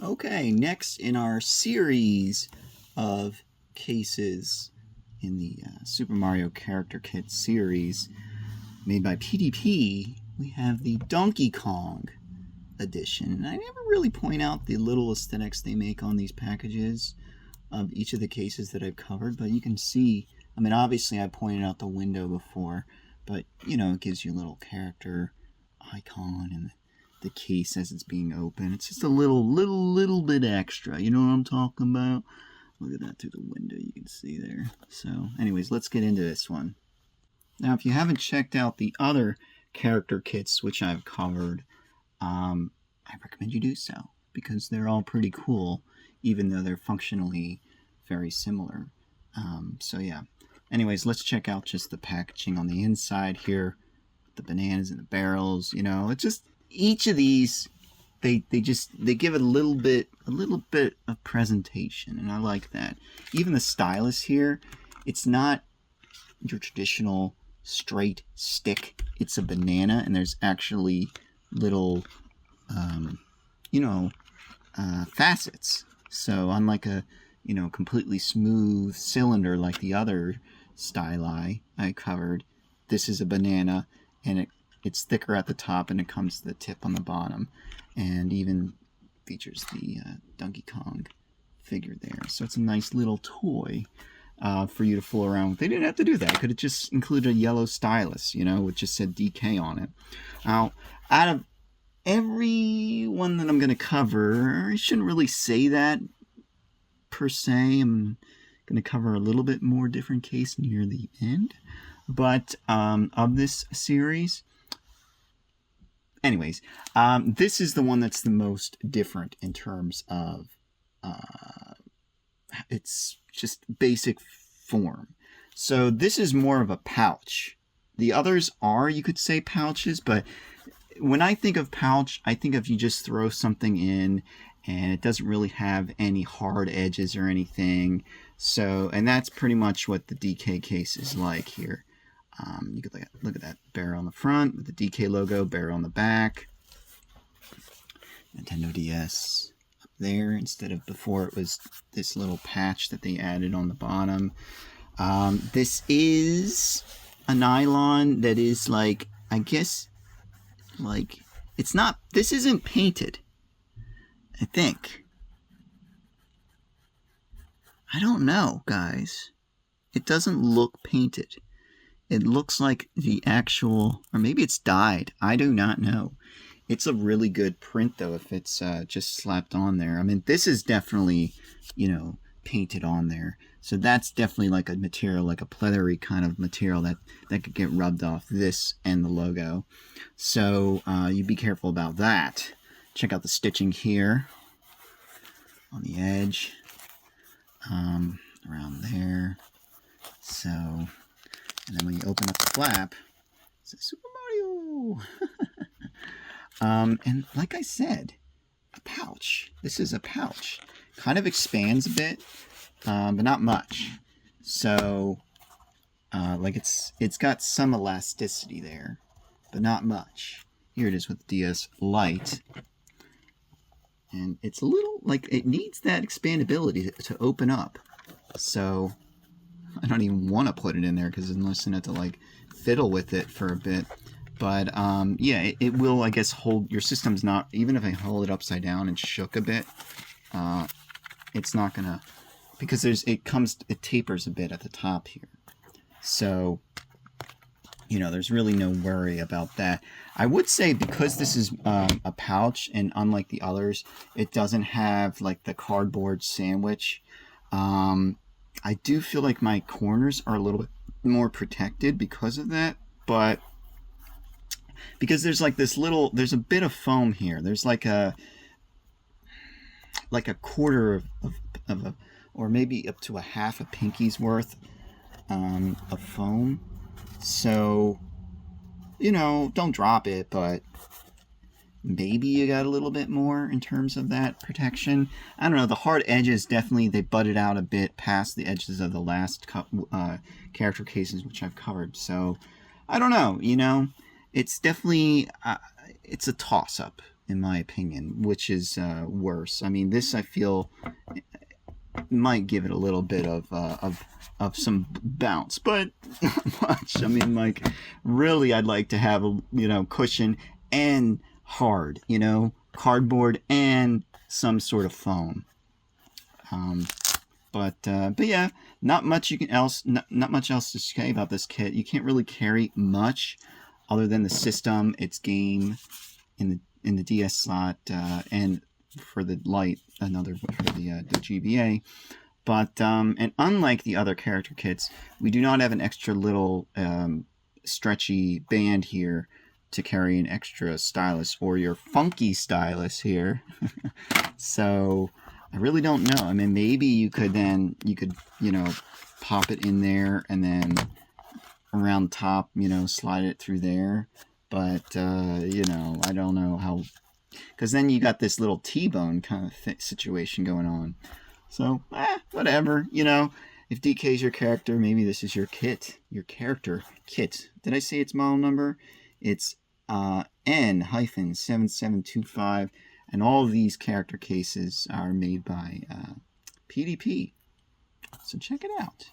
Okay, next in our series of cases in the Super Mario Character Kit series made by PDP, we have the Donkey Kong edition. And I never really point out the little aesthetics they make on these packages of each of the cases that I've covered, but you can see, I mean, obviously I pointed out the window before, but, you know, it gives you a little character icon and the case as it's being opened. It's just a little bit extra. You know what I'm talking about? Look at that through the window. You can see there. So, anyways, let's get into this one. Now, if you haven't checked out the other character kits which I've covered, I recommend you do so because they're all pretty cool, even though they're functionally very similar. So yeah. Anyways, let's check out just the packaging on the inside here. The bananas and the barrels. You know, it's just each of these, they give it a little bit of presentation, and I like that. Even the stylus here, it's not your traditional straight stick. It's a banana, and there's actually little, facets. So unlike a, completely smooth cylinder like the other styli I covered, this is a banana, and it's thicker at the top, and it comes to the tip on the bottom, and even features the Donkey Kong figure there. So it's a nice little toy for you to fool around with. They didn't have to do that. Could have just included a yellow stylus, which just said DK on it. Now, out of every one that I'm going to cover, I shouldn't really say that per se. I'm going to cover a little bit more different case near the end. But of this series, anyways, this is the one that's the most different in terms of its just basic form. So this is more of a pouch. The others are, you could say, pouches, but when I think of pouch, I think of you just throw something in and it doesn't really have any hard edges or anything. So, and that's pretty much what the DK case is like here. You could look at that barrel on the front with the DK logo, barrel on the back. Nintendo DS up there instead of before it was this little patch that they added on the bottom. This is a nylon that is like, I guess, like, it's not, this isn't painted, I think. I don't know, guys. It doesn't look painted. It looks like the actual, or maybe it's dyed. I do not know. It's a really good print, though, if it's just slapped on there. I mean, this is definitely, painted on there. So that's definitely like a material, like a pleathery kind of material that could get rubbed off this and the logo. So you be careful about that. Check out the stitching here on the edge, around there. So, and then when you open up the flap, it says Super Mario. And like I said, a pouch. This is a pouch. Kind of expands a bit, but not much. So, like it's got some elasticity there, but not much. Here it is with DS Lite. And it's a little, like, it needs that expandability to open up. So, I don't even want to put it in there because I'm listening to like fiddle with it for a bit. But yeah, it will, I guess, hold. Your system's not, even if I hold it upside down and shook a bit, it's not gonna, because it tapers a bit at the top here. So, there's really no worry about that. I would say because this is a pouch, and unlike the others, it doesn't have like the cardboard sandwich. I do feel like my corners are a little bit more protected because of that, but because there's like there's a bit of foam here. There's like a quarter of a, or maybe up to a half a pinky's worth of foam. So, don't drop it, but maybe you got a little bit more in terms of that protection. I don't know. The hard edges, definitely, they butted out a bit past the edges of the last character cases, which I've covered. So, I don't know. It's definitely, it's a toss-up. in my opinion, which is worse. I mean, this I feel might give it a little bit of some bounce, but not much. I mean, like, really, I'd like to have a, you know, cushion and hard, you know, cardboard and some sort of foam. But yeah, not much not much else to say about this kit. You can't really carry much other than the system, its game in the DS slot, and for the Lite, another for the GBA. But and unlike the other character kits, we do not have an extra little stretchy band here to carry an extra stylus or your funky stylus here. So I really don't know. I mean, maybe you could, you know, pop it in there and then around top, you know, slide it through there. But, you know, I don't know how, because then you got this little T-bone kind of situation going on. So, whatever, you know. If DK is your character, maybe this is your kit, your character kit. Did I say its model number? It's N-7725, and all of these character cases are made by PDP. So check it out.